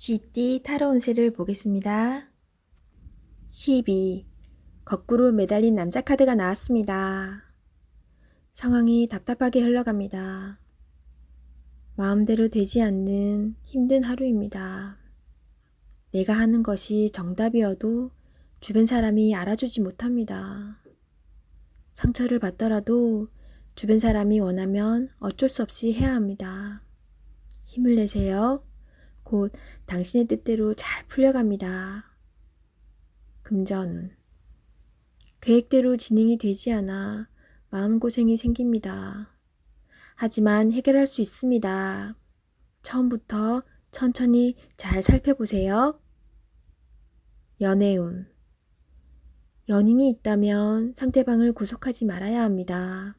쥐띠 타로 운세를 보겠습니다. 12. 거꾸로 매달린 남자 카드가 나왔습니다. 상황이 답답하게 흘러갑니다. 마음대로 되지 않는 힘든 하루입니다. 내가 하는 것이 정답이어도 주변 사람이 알아주지 못합니다. 상처를 받더라도 주변 사람이 원하면 어쩔 수 없이 해야 합니다. 힘을 내세요. 곧 당신의 뜻대로 잘 풀려갑니다. 금전운. 계획대로 진행이 되지 않아 마음고생이 생깁니다. 하지만 해결할 수 있습니다. 처음부터 천천히 잘 살펴보세요. 연애운. 연인이 있다면 상대방을 구속하지 말아야 합니다.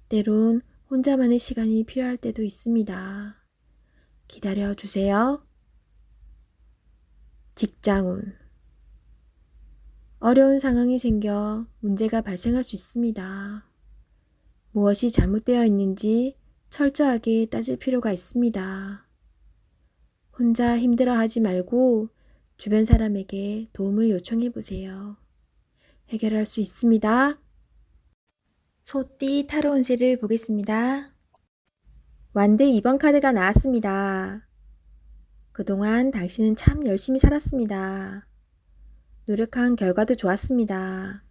때론 혼자만의 시간이 필요할 때도 있습니다. 기다려 주세요. 직장운. 어려운 상황이 생겨 문제가 발생할 수 있습니다. 무엇이 잘못되어 있는지 철저하게 따질 필요가 있습니다. 혼자 힘들어하지 말고 주변 사람에게 도움을 요청해 보세요. 해결할 수 있습니다. 소띠 타로 운세를 보겠습니다. 완드 2번 카드가 나왔습니다. 그동안 당신은 참 열심히 살았습니다. 노력한 결과도 좋았습니다.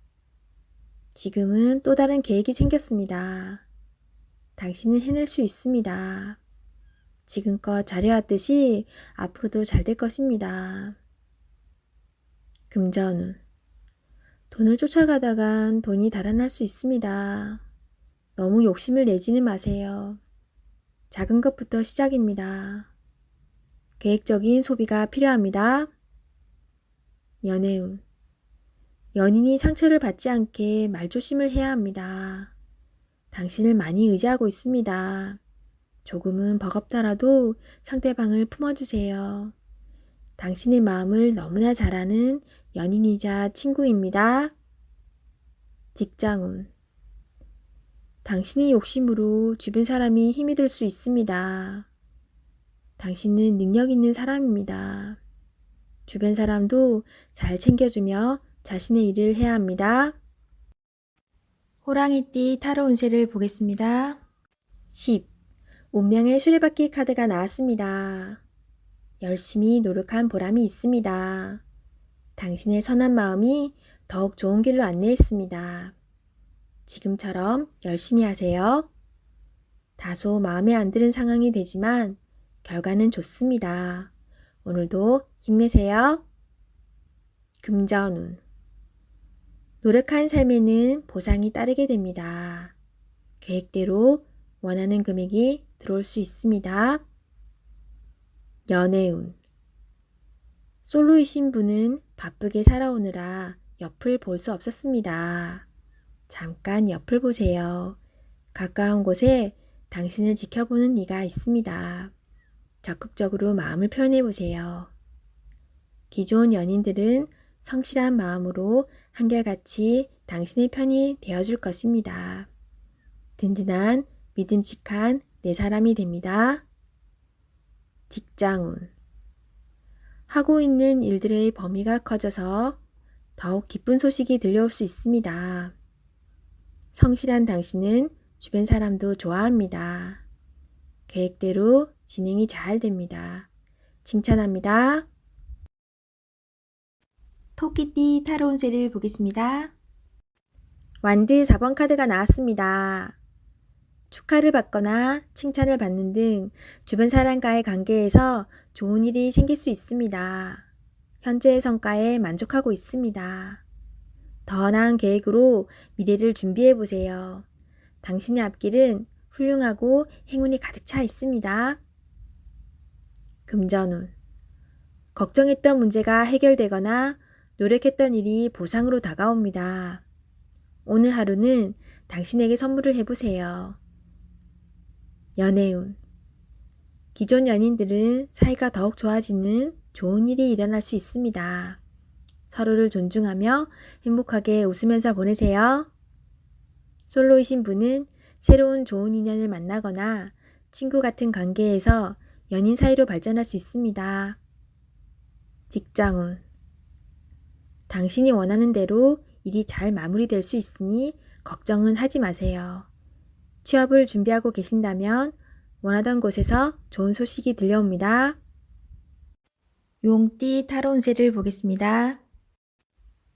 지금은 또 다른 계획이 생겼습니다. 당신은 해낼 수 있습니다. 지금껏 잘해왔듯이 앞으로도 잘 될 것입니다. 금전운. 돈을 쫓아가다간 돈이 달아날 수 있습니다. 너무 욕심을 내지는 마세요. 작은 것부터 시작입니다. 계획적인 소비가 필요합니다. 연애운. 연인이 상처를 받지 않게 말조심을 해야 합니다. 당신을 많이 의지하고 있습니다. 조금은 버겁더라도 상대방을 품어주세요. 당신의 마음을 너무나 잘 아는 연인이자 친구입니다. 직장운. 당신의 욕심으로 주변 사람이 힘이 들 수 있습니다. 당신은 능력 있는 사람입니다. 주변 사람도 잘 챙겨주며 자신의 일을 해야 합니다. 호랑이띠 타로 운세를 보겠습니다. 10. 운명의 수레바퀴 카드가 나왔습니다. 열심히 노력한 보람이 있습니다. 당신의 선한 마음이 더욱 좋은 길로 안내했습니다. 지금처럼 열심히 하세요. 다소 마음에 안 드는 상황이 되지만 결과는 좋습니다. 오늘도 힘내세요. 금전운. 노력한 삶에는 보상이 따르게 됩니다. 계획대로 원하는 금액이 들어올 수 있습니다. 연애운. 솔로이신 분은 바쁘게 살아오느라 옆을 볼 수 없었습니다. 잠깐 옆을 보세요. 가까운 곳에 당신을 지켜보는 이가 있습니다. 적극적으로 마음을 표현해 보세요. 기존 연인들은 성실한 마음으로 한결같이 당신의 편이 되어줄 것입니다. 든든한 믿음직한 내 사람이 됩니다. 직장운. 하고 있는 일들의 범위가 커져서 더욱 기쁜 소식이 들려올 수 있습니다. 성실한 당신은 주변 사람도 좋아합니다. 계획대로 진행이 잘 됩니다. 칭찬합니다. 토끼띠 타로 운세를 보겠습니다. 완드 4번 카드가 나왔습니다. 축하를 받거나 칭찬을 받는 등 주변 사람과의 관계에서 좋은 일이 생길 수 있습니다. 현재의 성과에 만족하고 있습니다. 더 나은 계획으로 미래를 준비해 보세요. 당신의 앞길은 훌륭하고 행운이 가득 차 있습니다. 금전운. 걱정했던 문제가 해결되거나 노력했던 일이 보상으로 다가옵니다. 오늘 하루는 당신에게 선물을 해보세요. 연애운. 기존 연인들은 사이가 더욱 좋아지는 좋은 일이 일어날 수 있습니다. 서로를 존중하며 행복하게 웃으면서 보내세요. 솔로이신 분은 새로운 좋은 인연을 만나거나 친구 같은 관계에서 연인 사이로 발전할 수 있습니다. 직장운. 당신이 원하는 대로 일이 잘 마무리될 수 있으니 걱정은 하지 마세요. 취업을 준비하고 계신다면 원하던 곳에서 좋은 소식이 들려옵니다. 용띠 타로 운세를 보겠습니다.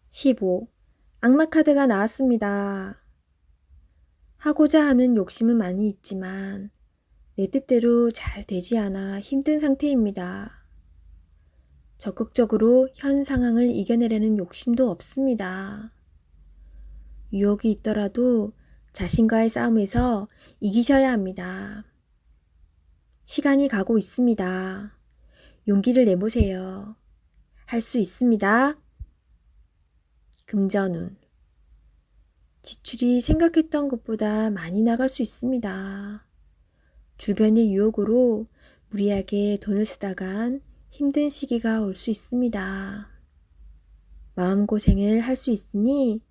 15. 악마 카드가 나왔습니다. 하고자 하는 욕심은 많이 있지만 내 뜻대로 잘 되지 않아 힘든 상태입니다. 적극적으로 현 상황을 이겨내려는 욕심도 없습니다. 유혹이 있더라도 자신과의 싸움에서 이기셔야 합니다. 시간이 가고 있습니다. 용기를 내보세요. 할 수 있습니다. 금전운. 지출이 생각했던 것보다 많이 나갈 수 있습니다. 주변의 유혹으로 무리하게 돈을 쓰다간 힘든 시기가 올 수 있습니다. 마음고생을 할 수 있으니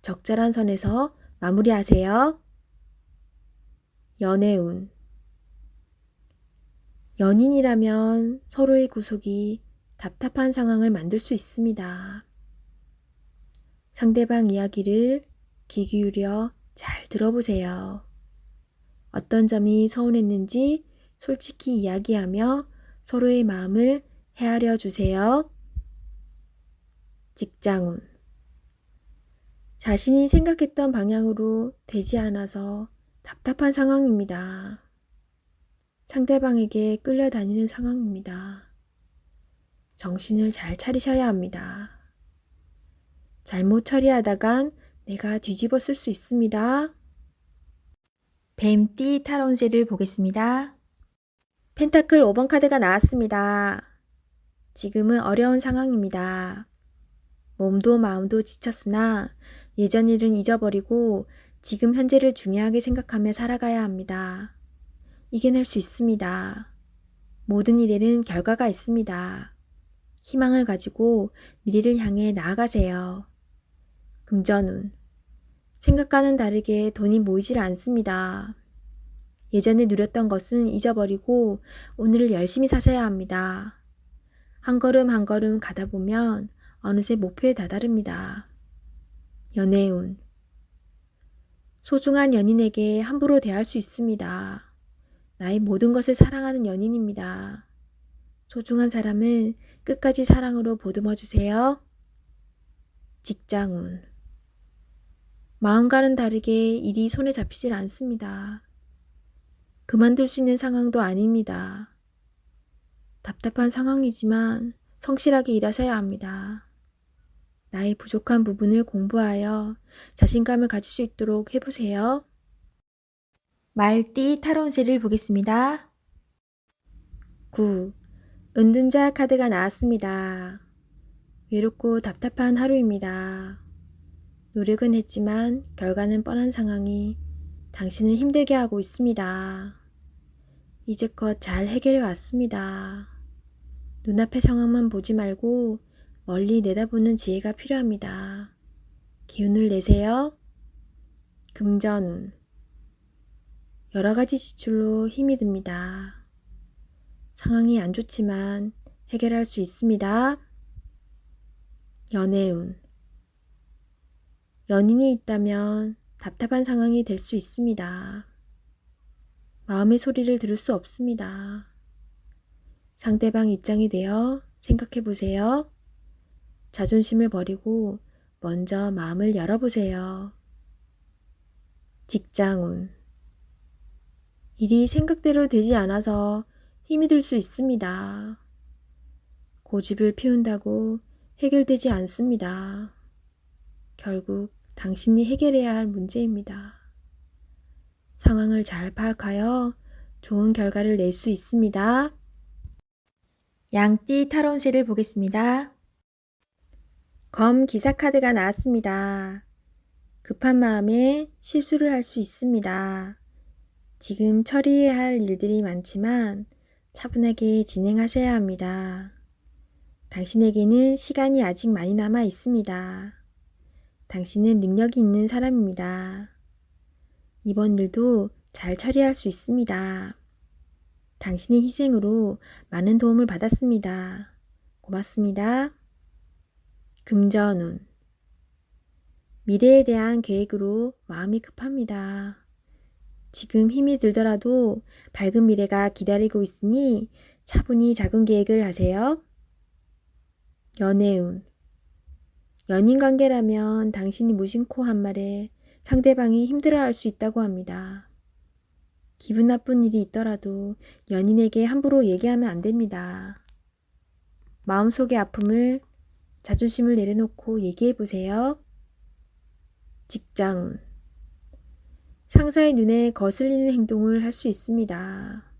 적절한 선에서 마무리하세요. 연애운. 연인이라면 서로의 구속이 답답한 상황을 만들 수 있습니다. 상대방 이야기를 귀 기울여 잘 들어보세요. 어떤 점이 서운했는지 솔직히 이야기하며 서로의 마음을 헤아려 주세요. 직장운. 자신이 생각했던 방향으로 되지 않아서 답답한 상황입니다. 상대방에게 끌려다니는 상황입니다. 정신을 잘 차리셔야 합니다. 잘못 처리하다간 내가 뒤집어 쓸 수 있습니다. 뱀띠 타로 운세를 보겠습니다. 펜타클 5번 카드가 나왔습니다. 지금은 어려운 상황입니다. 몸도 마음도 지쳤으나 예전 일은 잊어버리고 지금 현재를 중요하게 생각하며 살아가야 합니다. 이겨낼 수 있습니다. 모든 일에는 결과가 있습니다. 희망을 가지고 미래를 향해 나아가세요. 금전운. 생각과는 다르게 돈이 모이질 않습니다. 예전에 누렸던 것은 잊어버리고 오늘을 열심히 사셔야 합니다. 한 걸음 한 걸음 가다 보면 어느새 목표에 다다릅니다. 연애운. 소중한 연인에게 함부로 대할 수 있습니다. 나의 모든 것을 사랑하는 연인입니다. 소중한 사람은 끝까지 사랑으로 보듬어 주세요. 직장운. 마음과는 다르게 일이 손에 잡히질 않습니다. 그만둘 수 있는 상황도 아닙니다. 답답한 상황이지만 성실하게 일하셔야 합니다. 나의 부족한 부분을 공부하여 자신감을 가질 수 있도록 해보세요. 말띠 타로 운세를 보겠습니다. 9. 은둔자 카드가 나왔습니다. 외롭고 답답한 하루입니다. 노력은 했지만 결과는 뻔한 상황이 당신을 힘들게 하고 있습니다. 이제껏 잘 해결해 왔습니다. 눈앞의 상황만 보지 말고 멀리 내다보는 지혜가 필요합니다. 기운을 내세요. 금전운. 여러 가지 지출로 힘이 듭니다. 상황이 안 좋지만 해결할 수 있습니다. 연애운. 연인이 있다면 답답한 상황이 될 수 있습니다. 마음의 소리를 들을 수 없습니다. 상대방 입장이 되어 생각해 보세요. 자존심을 버리고 먼저 마음을 열어보세요. 직장운. 일이 생각대로 되지 않아서 힘이 들 수 있습니다. 고집을 피운다고 해결되지 않습니다. 결국 당신이 해결해야 할 문제입니다. 상황을 잘 파악하여 좋은 결과를 낼 수 있습니다. 양띠 타로 운세를 보겠습니다. 검 기사 카드가 나왔습니다. 급한 마음에 실수를 할 수 있습니다. 지금 처리해야 할 일들이 많지만 차분하게 진행하셔야 합니다. 당신에게는 시간이 아직 많이 남아 있습니다. 당신은 능력이 있는 사람입니다. 이번 일도 잘 처리할 수 있습니다. 당신의 희생으로 많은 도움을 받았습니다. 고맙습니다. 금전운. 미래에 대한 계획으로 마음이 급합니다. 지금 힘이 들더라도 밝은 미래가 기다리고 있으니 차분히 작은 계획을 하세요. 연애운. 연인 관계라면 당신이 무심코 한 말에 상대방이 힘들어할 수 있다고 합니다. 기분 나쁜 일이 있더라도 연인에게 함부로 얘기하면 안 됩니다. 마음속의 아픔을, 자존심을 내려놓고 얘기해 보세요. 직장운. 상사의 눈에 거슬리는 행동을 할 수 있습니다.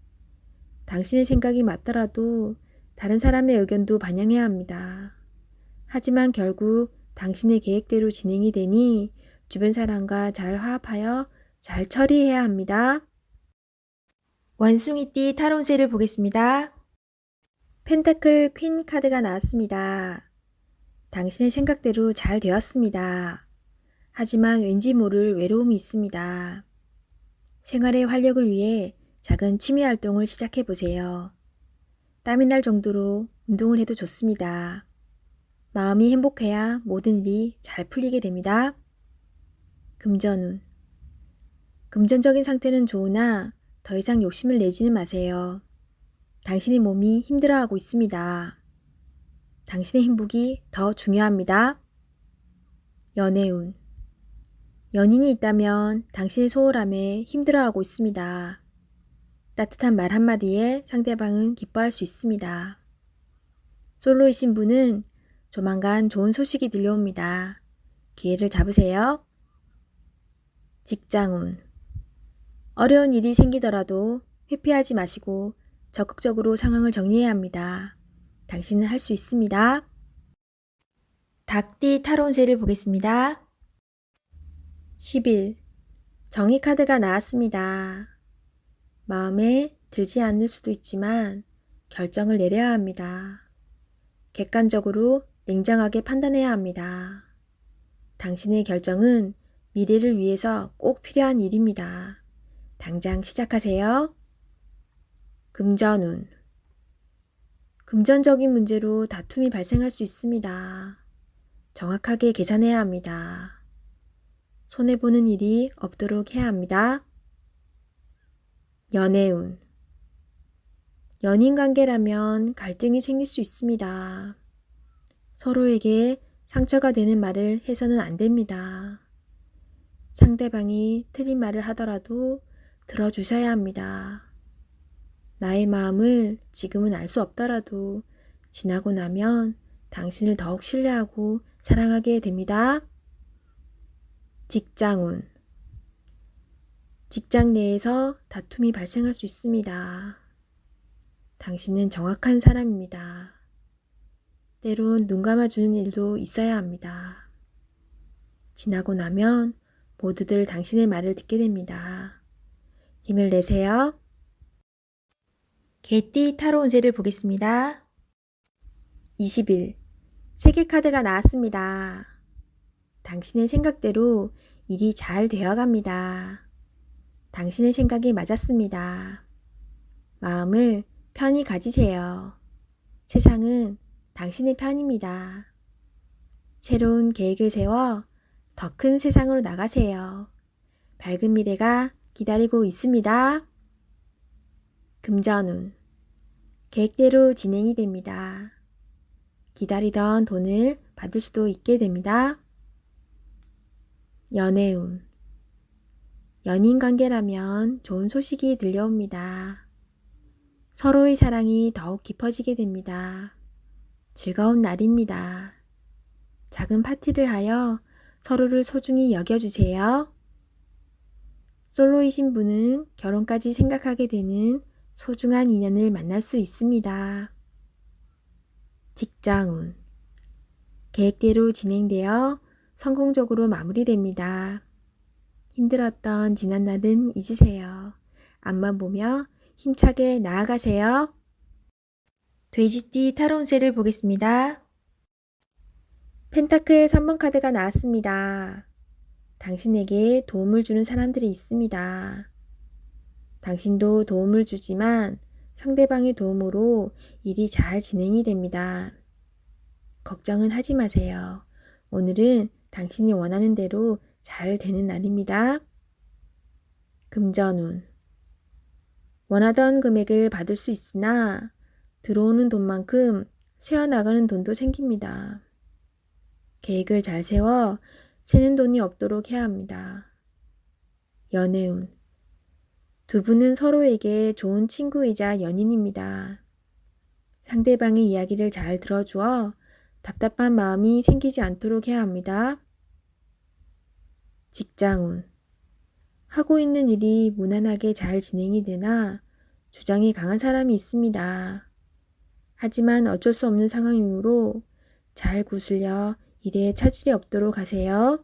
당신의 생각이 맞더라도 다른 사람의 의견도 반영해야 합니다. 하지만 결국 당신의 계획대로 진행이 되니 주변 사람과 잘 화합하여 잘 처리해야 합니다. 원숭이띠 타로운세를 보겠습니다. 펜타클 퀸 카드가 나왔습니다. 당신의 생각대로 잘 되었습니다. 하지만 왠지 모를 외로움이 있습니다. 생활의 활력을 위해 작은 취미 활동을 시작해 보세요. 땀이 날 정도로 운동을 해도 좋습니다. 마음이 행복해야 모든 일이 잘 풀리게 됩니다. 금전운. 금전적인 상태는 좋으나 더 이상 욕심을 내지는 마세요. 당신의 몸이 힘들어하고 있습니다. 당신의 행복이 더 중요합니다. 연애운. 연인이 있다면 당신의 소홀함에 힘들어하고 있습니다. 따뜻한 말 한마디에 상대방은 기뻐할 수 있습니다. 솔로이신 분은 조만간 좋은 소식이 들려옵니다. 기회를 잡으세요. 직장운. 어려운 일이 생기더라도 회피하지 마시고 적극적으로 상황을 정리해야 합니다. 당신은 할 수 있습니다. 닭띠 타로운세를 보겠습니다. 10일. 정의 카드가 나왔습니다. 마음에 들지 않을 수도 있지만 결정을 내려야 합니다. 객관적으로 냉정하게 판단해야 합니다. 당신의 결정은 미래를 위해서 꼭 필요한 일입니다. 당장 시작하세요. 금전운. 금전적인 문제로 다툼이 발생할 수 있습니다. 정확하게 계산해야 합니다. 손해보는 일이 없도록 해야 합니다. 연애운. 연인 관계라면 갈등이 생길 수 있습니다. 서로에게 상처가 되는 말을 해서는 안 됩니다. 상대방이 틀린 말을 하더라도 들어주셔야 합니다. 나의 마음을 지금은 알 수 없더라도 지나고 나면 당신을 더욱 신뢰하고 사랑하게 됩니다. 직장운. 직장 내에서 다툼이 발생할 수 있습니다. 당신은 정확한 사람입니다. 때론 눈 감아주는 일도 있어야 합니다. 지나고 나면 모두들 당신의 말을 듣게 됩니다. 힘을 내세요. 개띠 타로운세를 보겠습니다. 20일. 세계 카드가 나왔습니다. 당신의 생각대로 일이 잘 되어갑니다. 당신의 생각이 맞았습니다. 마음을 편히 가지세요. 세상은 당신의 편입니다. 새로운 계획을 세워 더 큰 세상으로 나가세요. 밝은 미래가 기다리고 있습니다. 금전운. 계획대로 진행이 됩니다. 기다리던 돈을 받을 수도 있게 됩니다. 연애운. 연인 관계라면 좋은 소식이 들려옵니다. 서로의 사랑이 더욱 깊어지게 됩니다. 즐거운 날입니다. 작은 파티를 하여 서로를 소중히 여겨주세요. 솔로이신 분은 결혼까지 생각하게 되는 소중한 인연을 만날 수 있습니다. 직장운. 계획대로 진행되어 성공적으로 마무리됩니다. 힘들었던 지난 날은 잊으세요. 앞만 보며 힘차게 나아가세요. 돼지띠 타로운세를 보겠습니다. 펜타클 3번 카드가 나왔습니다. 당신에게 도움을 주는 사람들이 있습니다. 당신도 도움을 주지만 상대방의 도움으로 일이 잘 진행이 됩니다. 걱정은 하지 마세요. 오늘은 당신이 원하는 대로 잘 되는 날입니다. 금전운. 원하던 금액을 받을 수 있으나 들어오는 돈만큼 새어나가는 돈도 생깁니다. 계획을 잘 세워 새는 돈이 없도록 해야 합니다. 연애운. 두 분은 서로에게 좋은 친구이자 연인입니다. 상대방의 이야기를 잘 들어주어 답답한 마음이 생기지 않도록 해야 합니다. 직장운. 하고 있는 일이 무난하게 잘 진행이 되나 주장이 강한 사람이 있습니다. 하지만 어쩔 수 없는 상황이므로 잘 구슬려 일에 차질이 없도록 하세요.